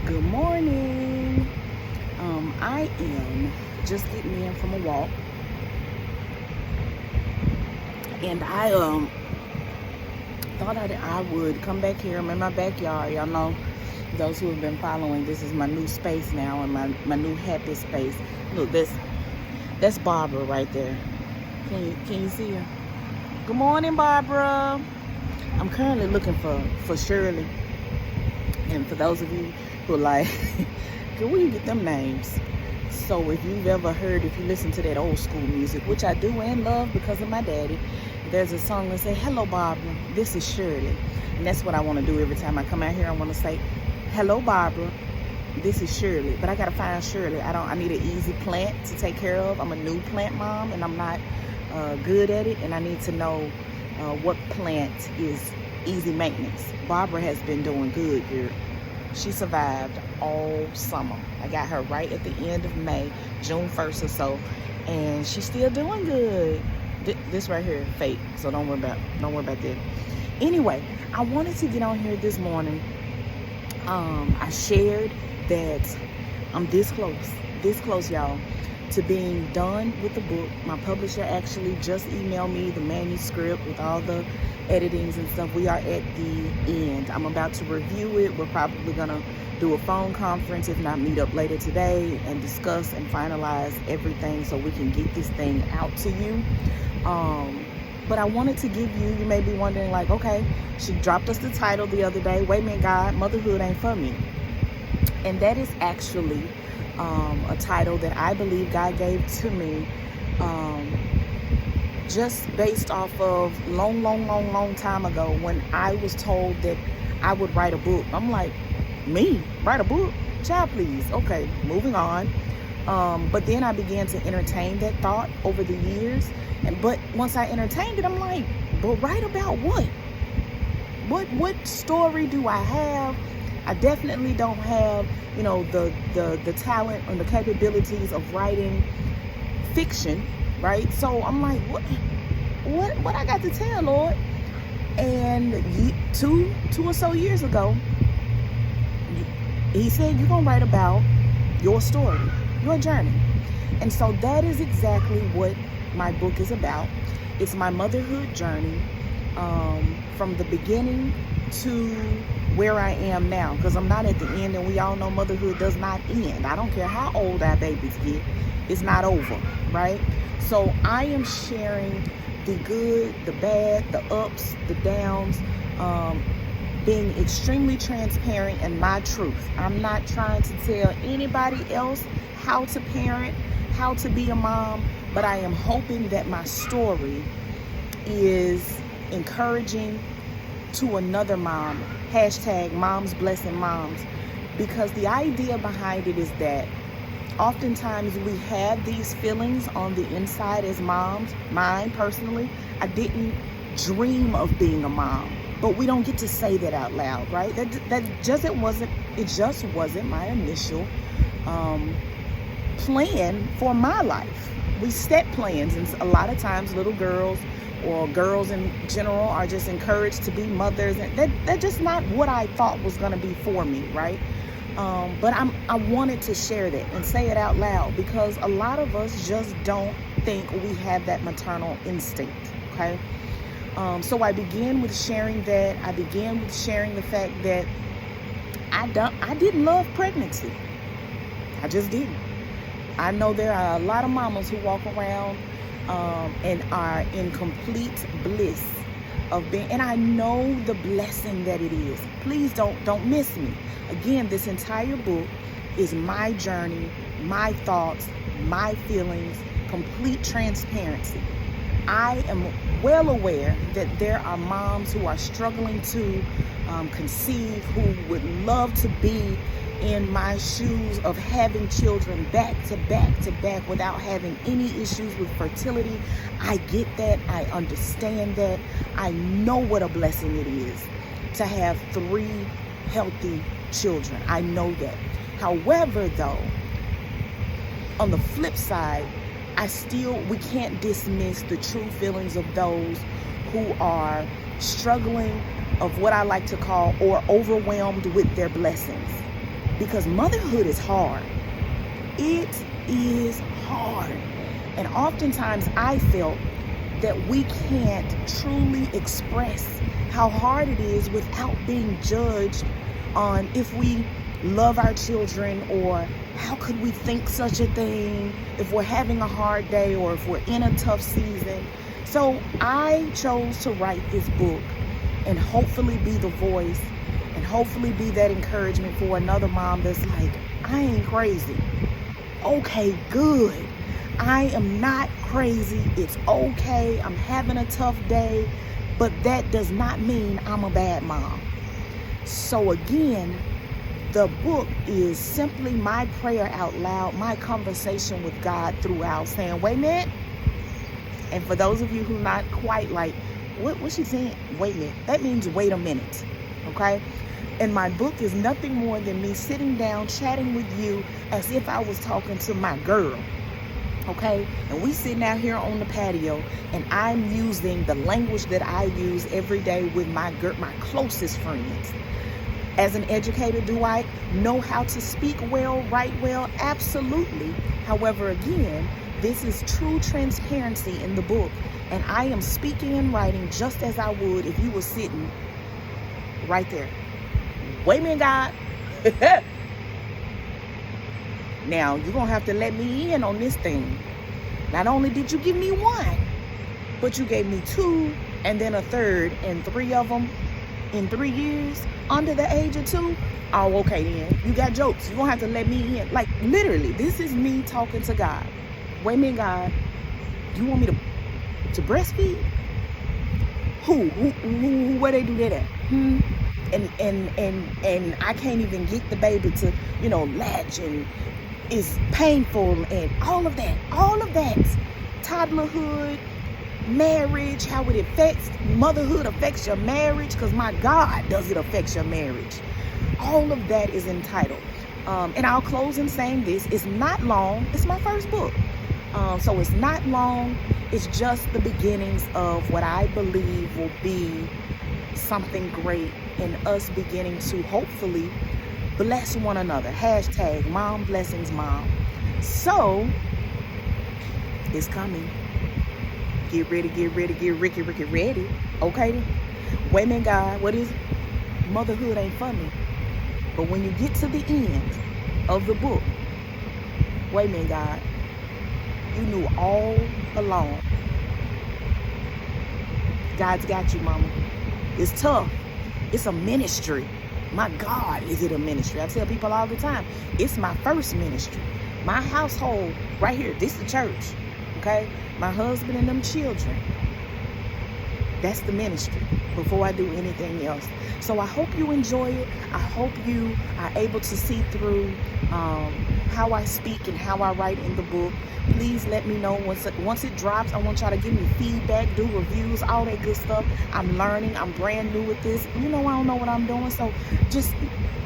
Good morning. I am just getting in from a walk, and I thought I would come back here. I'm in my backyard. Y'all know, those who have been following, this is my new space now, and my new happy space. Look, that's Barbara right there. Can you see her? Good morning, Barbara. I'm currently looking for Shirley, and for those of you who are like, where you get them names? So if you listen to that old school music, which I do and love because of my daddy, there's a song that says, "Hello, Barbara, this is Shirley." And that's what I want to do every time I come out here. I want to say, "Hello, Barbara, this is Shirley." But I got to find Shirley. I need an easy plant to take care of. I'm a new plant mom, and I'm not good at it. And I need to know what plant is easy maintenance. Barbara has been doing good, girl. She survived all summer. I got her right at the end of May, June 1st or so, and she's still doing good. This right here, fake, so don't worry about that. Anyway, I wanted to get on here this morning. I shared that I'm this close, y'all, to being done with the book. My publisher actually just emailed me the manuscript with all the editings and stuff. We are at the end. I'm about to review it. We're probably gonna do a phone conference, if not meet up later today, and discuss and finalize everything so we can get this thing out to you. But I wanted to give you may be wondering, like, okay, she dropped us the title the other day. Wait a minute, God, motherhood ain't for me. And that is actually a title that I believe God gave to me just based off of long time ago when I was told that I would write a book. I'm like, me? Write a book? Child, please. Okay, moving on. But then I began to entertain that thought over the years. But once I entertained it, I'm like, but write about what? What story do I have? I definitely don't have, the talent and the capabilities of writing fiction, right? So I'm like, what I got to tell, Lord? And two or so years ago, he said, you're gonna write about your story, your journey. And so that is exactly what my book is about. It's my motherhood journey, from the beginning to where I am now, because I'm not at the end, and we all know motherhood does not end. I don't care how old our babies get, it's not over, right? So I am sharing the good, the bad, the ups, the downs, being extremely transparent and my truth. I'm not trying to tell anybody else how to parent, how to be a mom, but I am hoping that my story is encouraging to another mom. Hashtag moms blessing moms. Because the idea behind it is that oftentimes we have these feelings on the inside as moms. Mine personally, I didn't dream of being a mom, but we don't get to say that out loud, right? It just wasn't my initial plan for my life. We set plans, and a lot of times little girls or girls in general are just encouraged to be mothers, and that's just not what I thought was going to be for me, right? But I wanted to share that and say it out loud, because a lot of us just don't think we have that maternal instinct, okay? So I began with sharing that. I began with sharing the fact that I didn't love pregnancy. I just didn't. I know there are a lot of mamas who walk around and are in complete bliss of being, and I know the blessing that it is. Please don't miss me. Again, this entire book is my journey, my thoughts, my feelings, complete transparency. I am well aware that there are moms who are struggling to conceive, who would love to be in my shoes of having children back to back without having any issues with fertility. I get that. I understand that. I know what a blessing it is to have 3 healthy children. I know that. However, though, on the flip side, we can't dismiss the true feelings of those who are struggling, of what I like to call, or overwhelmed with their blessings. because motherhood is hard. It is hard. And oftentimes I felt that we can't truly express how hard it is without being judged on if we love our children, or how could we think such a thing if we're having a hard day or if we're in a tough season. So I chose to write this book and hopefully be the voice and hopefully be that encouragement for another mom that's like, I ain't crazy. Okay, good. I am not crazy. It's okay. I'm having a tough day, but that does not mean I'm a bad mom. So again, the book is simply my prayer out loud, my conversation with God throughout, saying, wait a minute. And for those of you who not quite like, what's she saying? Wait a minute. That means wait a minute. Okay? And my book is nothing more than me sitting down, chatting with you as if I was talking to my girl. Okay? And we sitting out here on the patio, and I'm using the language that I use every day with my closest friends. As an educator, do I know how to speak well, write well? Absolutely. However, again, this is true transparency in the book. And I am speaking and writing just as I would if you were sitting right there. Wait a minute, God. Now, you're going to have to let me in on this thing. Not only did you give me one, but you gave me two, and then a third, and three of them in 3 years under the age of 2. Oh, okay then. You got jokes. You're going to have to let me in. Like, literally, this is me talking to God. Wait a minute, God. You want me to breastfeed? Who? Where they do that at? And I can't even get the baby to, latch, and it's painful, and all of that. Toddlerhood, marriage, how it affects motherhood, affects your marriage, because my God, does it affect your marriage. All of that is entitled. And I'll close in saying this. It's not long. It's my first book. So it's not long. It's just the beginnings of what I believe will be something great in us beginning to hopefully bless one another. Hashtag Mom Blessings Mom. So it's coming. Get ready, get Ricky ready. Okay? Wait a minute, God. What is it? Motherhood ain't for me. But when you get to the end of the book, wait a minute, God. You knew all along. God's got you, mama. It's tough. It's a ministry. My God, is it a ministry? I tell people all the time, it's my first ministry. My household, right here, this is the church. Okay? My husband and them children. That's the ministry before I do anything else. So I hope you enjoy it. I hope you are able to see through how I speak and how I write in the book. Please let me know once it drops. I want y'all to give me feedback, do reviews, all that good stuff. I'm learning. I'm brand new with this. I don't know what I'm doing. So just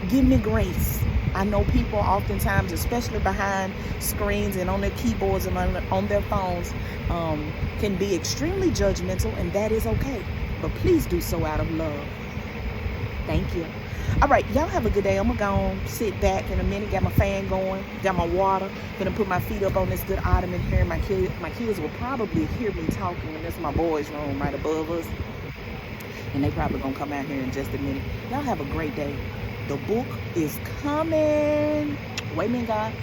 give me grace. I know people oftentimes, especially behind screens and on their keyboards and on their phones, can be extremely judgmental, and that is okay. But please do so out of love. Thank you. All right, y'all have a good day. I'm going to go on, sit back in a minute, got my fan going, got my water, gonna put my feet up on this good ottoman here. My kids will probably hear me talking, and that's my boys' room right above us. And they probably gonna come out here in just a minute. Y'all have a great day. The book is coming. Wait a minute, God.